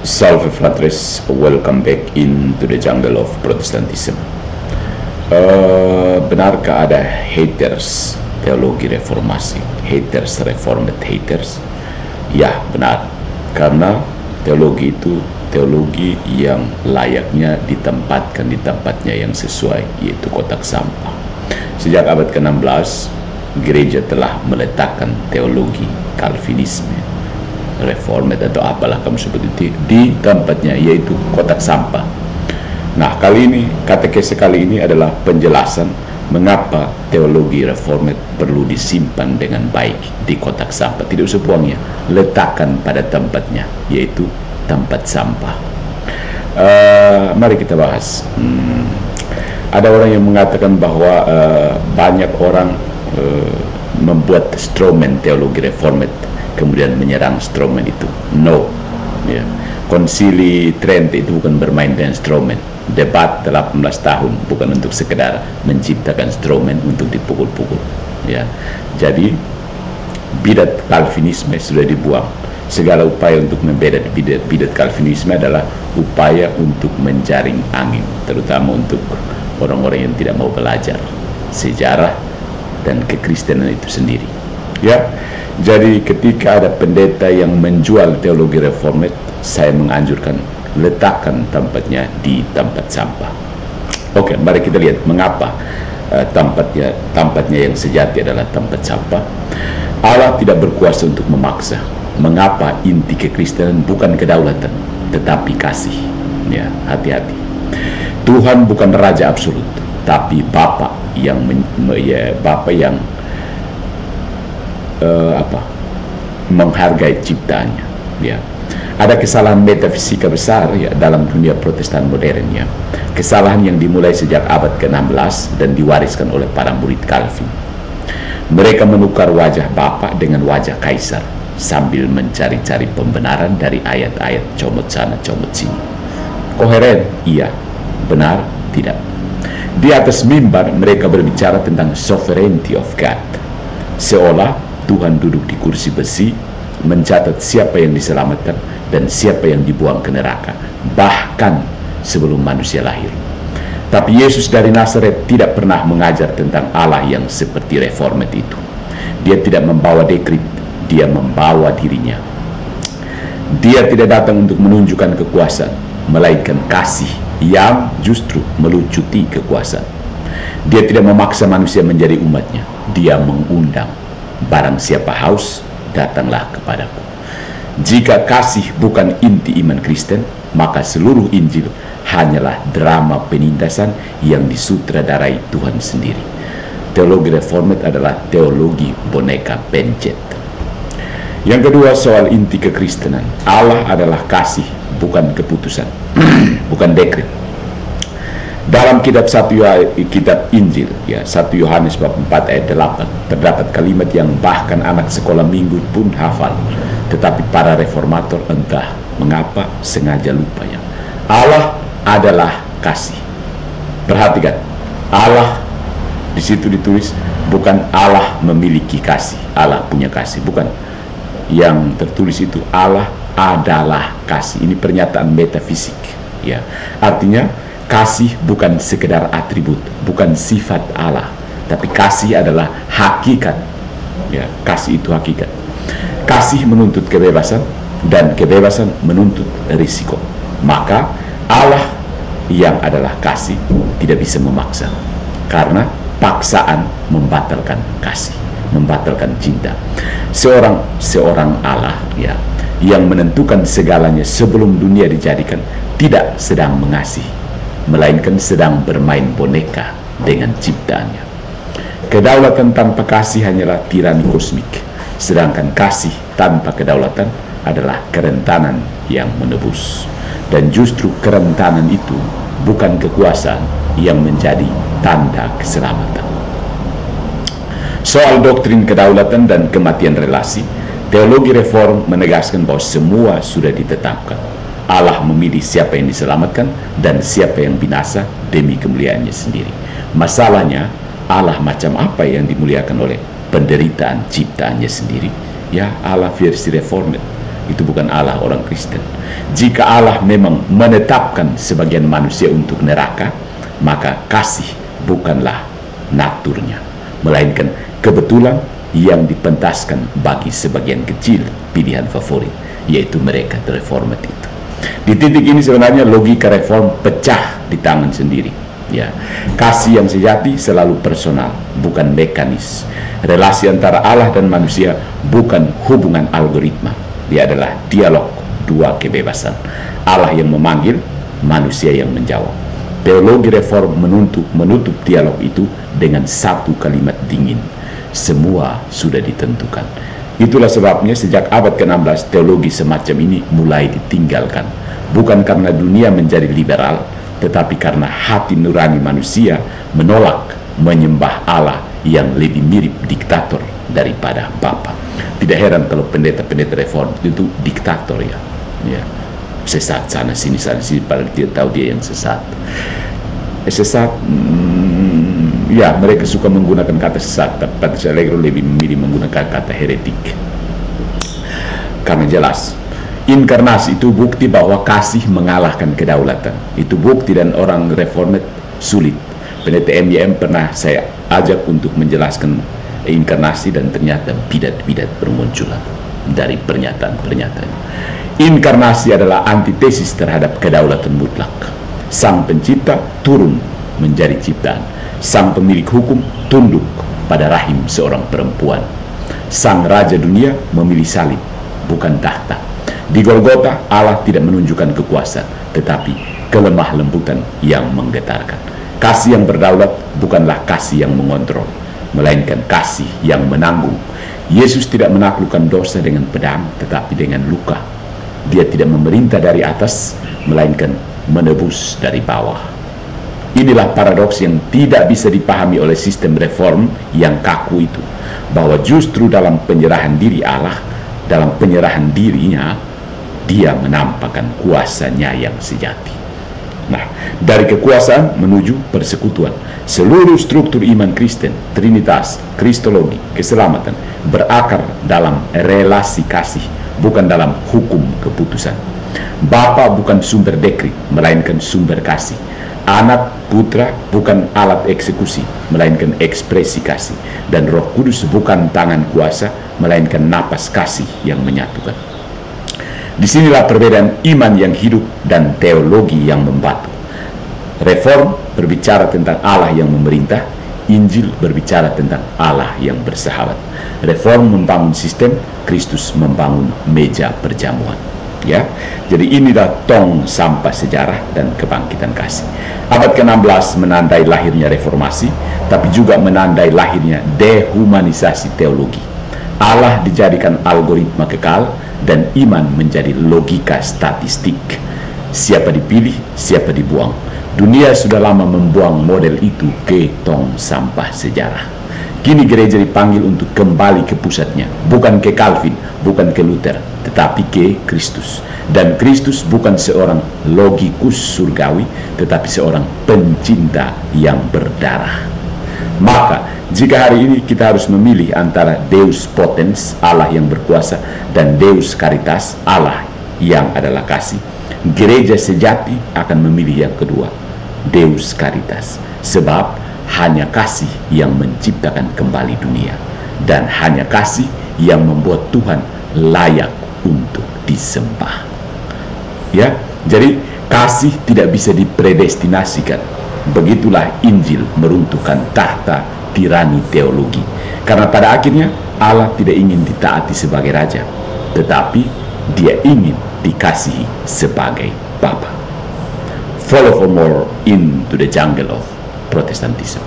Salve fratres, welcome back into the jungle of Protestantism. Benarkah ada haters teologi reformasi, haters reformed haters? Ya, benar. Karena teologi itu teologi yang layaknya ditempatkan di tempatnya yang sesuai, yaitu kotak sampah. Sejak abad ke-16, gereja telah meletakkan teologi Calvinisme, reformed atau apalah kamu sebut itu di tempatnya, yaitu kotak sampah. Nah, kali ini katekese kali ini adalah penjelasan mengapa teologi reformed perlu disimpan dengan baik di kotak sampah. Tidak usah buangnya, letakkan pada tempatnya, yaitu tempat sampah. Mari kita bahas. Ada orang yang mengatakan bahwa banyak orang membuat strawman teologi reformed, kemudian menyerang strawman itu. No, ya. Konsili Trente itu bukan bermain dengan strawman. Debat 18 tahun bukan untuk sekedar menciptakan strawman untuk dipukul-pukul, ya. Jadi bidat Calvinisme sudah dibuang. Segala upaya untuk membedat bidat Calvinisme adalah upaya untuk menjaring angin, terutama untuk orang-orang yang tidak mau belajar sejarah dan kekristenan itu sendiri, ya. Jadi ketika ada pendeta yang menjual teologi reformed, saya menganjurkan letakkan tempatnya di tempat sampah. Oke, mari kita lihat mengapa tempatnya yang sejati adalah tempat sampah. Allah tidak berkuasa untuk memaksa. Mengapa inti kekristenan bukan kedaulatan, tetapi kasih. Ya, hati-hati. Tuhan bukan raja absolut, tapi Bapa yang menghargai ciptaannya, ya. Ada kesalahan metafisika besar, ya, dalam dunia Protestan modern, ya. Kesalahan yang dimulai sejak abad ke-16 dan diwariskan oleh para murid Calvin. Mereka menukar wajah Bapa dengan wajah Kaisar sambil mencari-cari pembenaran dari ayat-ayat comot sana comot sini. Koheren? Iya. Benar? Tidak. Di atas mimbar mereka berbicara tentang sovereignty of God, seolah Tuhan duduk di kursi besi mencatat siapa yang diselamatkan dan siapa yang dibuang ke neraka, bahkan sebelum manusia lahir. Tapi Yesus dari Nazaret tidak pernah mengajar tentang Allah yang seperti reformed itu. Dia tidak membawa dekrit, dia membawa dirinya. Dia tidak datang untuk menunjukkan kekuasaan, melainkan kasih yang justru melucuti kekuasaan. Dia tidak memaksa manusia menjadi umatnya, dia mengundang. Barang siapa haus, datanglah kepadaku. Jika kasih bukan inti iman Kristen, maka seluruh Injil hanyalah drama penindasan yang disutradarai Tuhan sendiri. Teologi reformed adalah teologi boneka pencet. Yang kedua, soal inti kekristenan. Allah adalah kasih, bukan keputusan, bukan dekret. Dalam kitab Injil, ya, 1 Yohanes bab 4 ayat 8, terdapat kalimat yang bahkan anak sekolah minggu pun hafal, tetapi para reformator entah mengapa sengaja lupa, ya. Allah adalah kasih. Perhatikan, Allah di situ ditulis bukan Allah memiliki kasih, Allah punya kasih, bukan. Yang tertulis itu Allah adalah kasih. Ini pernyataan metafisik, ya. Artinya kasih bukan sekedar atribut, bukan sifat Allah, tapi kasih adalah hakikat, ya. Kasih itu hakikat. Kasih menuntut kebebasan dan kebebasan menuntut risiko. Maka Allah yang adalah kasih tidak bisa memaksa, karena paksaan membatalkan kasih, membatalkan cinta. Seorang Allah, ya, yang menentukan segalanya sebelum dunia dijadikan, tidak sedang mengasihi, melainkan sedang bermain boneka dengan ciptaannya. Kedaulatan tanpa kasih hanyalah tirani kosmik, sedangkan kasih tanpa kedaulatan adalah kerentanan yang menebus. Dan justru kerentanan itu bukan kekuasaan yang menjadi tanda keselamatan. Soal doktrin kedaulatan dan kematian relasi, teologi reform menegaskan bahwa semua sudah ditetapkan. Allah memilih siapa yang diselamatkan dan siapa yang binasa demi kemuliaannya sendiri. Masalahnya, Allah macam apa yang dimuliakan oleh penderitaan ciptaannya sendiri? Ya, Allah versi reformed. itu bukan Allah orang Kristen. Jika Allah memang menetapkan sebagian manusia untuk neraka, maka kasih bukanlah naturnya, melainkan kebetulan yang dipentaskan bagi sebagian kecil pilihan favorit, yaitu mereka reformat itu. Di titik ini sebenarnya logika reform pecah di tangan sendiri. Ya, kasih yang sejati selalu personal, bukan mekanis. Relasi antara Allah dan manusia bukan hubungan algoritma. Dia adalah dialog dua kebebasan. Allah yang memanggil, manusia yang menjawab. Teologi reform menutup dialog itu dengan satu kalimat dingin: semua sudah ditentukan. Itulah sebabnya sejak abad ke-16 teologi semacam ini mulai ditinggalkan. Bukan karena dunia menjadi liberal, tetapi karena hati nurani manusia menolak menyembah Allah yang lebih mirip diktator daripada Bapa. Tidak heran kalau pendeta-pendeta reform itu diktator, ya. Sesat sana sini padahal dia tahu dia yang sesat. Sesat, ya, mereka suka menggunakan kata sesat, tapi saya lebih memilih menggunakan kata heretik. Karena jelas inkarnasi itu bukti bahwa kasih mengalahkan kedaulatan. Itu bukti, dan orang reformat sulit. Pendeta MYM pernah saya ajak untuk menjelaskan inkarnasi, dan ternyata bidat-bidat bermunculan dari pernyataan-pernyataan. Inkarnasi adalah antitesis terhadap kedaulatan mutlak. Sang pencipta turun menjadi ciptaan. Sang pemilik hukum tunduk pada rahim seorang perempuan. Sang raja dunia memilih salib, bukan tahta. Di Golgota, Allah tidak menunjukkan kekuasaan, tetapi kelemah lembutan yang menggetarkan. Kasih yang berdaulat bukanlah kasih yang mengontrol, melainkan kasih yang menanggung. Yesus tidak menaklukkan dosa dengan pedang, tetapi dengan luka. Dia tidak memerintah dari atas, melainkan menebus dari bawah. Inilah paradoks yang tidak bisa dipahami oleh sistem reform yang kaku itu, bahwa justru dalam penyerahan diri Allah, dalam penyerahan dirinya, dia menampakkan kuasanya yang sejati. Nah, dari kekuasaan menuju persekutuan, seluruh struktur iman Kristen, Trinitas, Kristologi, keselamatan berakar dalam relasi kasih, bukan dalam hukum keputusan. Bapa bukan sumber dekrit, melainkan sumber kasih. Anak, putra bukan alat eksekusi, melainkan ekspresi kasih. Dan Roh Kudus bukan tangan kuasa, melainkan napas kasih yang menyatukan. Disinilah perbedaan iman yang hidup dan teologi yang membatu. Reform berbicara tentang Allah yang memerintah, Injil berbicara tentang Allah yang bersahabat. Reform membangun sistem, Kristus membangun meja perjamuan. Ya, jadi inilah tong sampah sejarah dan kebangkitan kasih. Abad ke-16 menandai lahirnya reformasi, tapi juga menandai lahirnya dehumanisasi teologi. Allah dijadikan algoritma kekal, dan iman menjadi logika statistik. Siapa dipilih, siapa dibuang. Dunia sudah lama membuang model itu ke tong sampah sejarah. Kini gereja dipanggil untuk kembali ke pusatnya, bukan ke Calvin, bukan ke Luther, tetapi ke Kristus. Dan Kristus bukan seorang logikus surgawi, tetapi seorang pencinta yang berdarah. Maka, jika hari ini kita harus memilih antara Deus Potens, Allah yang berkuasa, dan Deus Caritas, Allah yang adalah kasih, gereja sejati akan memilih yang kedua, Deus Caritas. Sebab hanya kasih yang menciptakan kembali dunia, dan hanya kasih yang membuat Tuhan layak untuk disembah. Ya, jadi kasih tidak bisa dipredestinasikan. Begitulah Injil meruntuhkan tahta tirani teologi. Karena pada akhirnya Allah tidak ingin ditaati sebagai raja, tetapi dia ingin dikasihi sebagai Bapa. Follow for more into the jungle of Protestantism.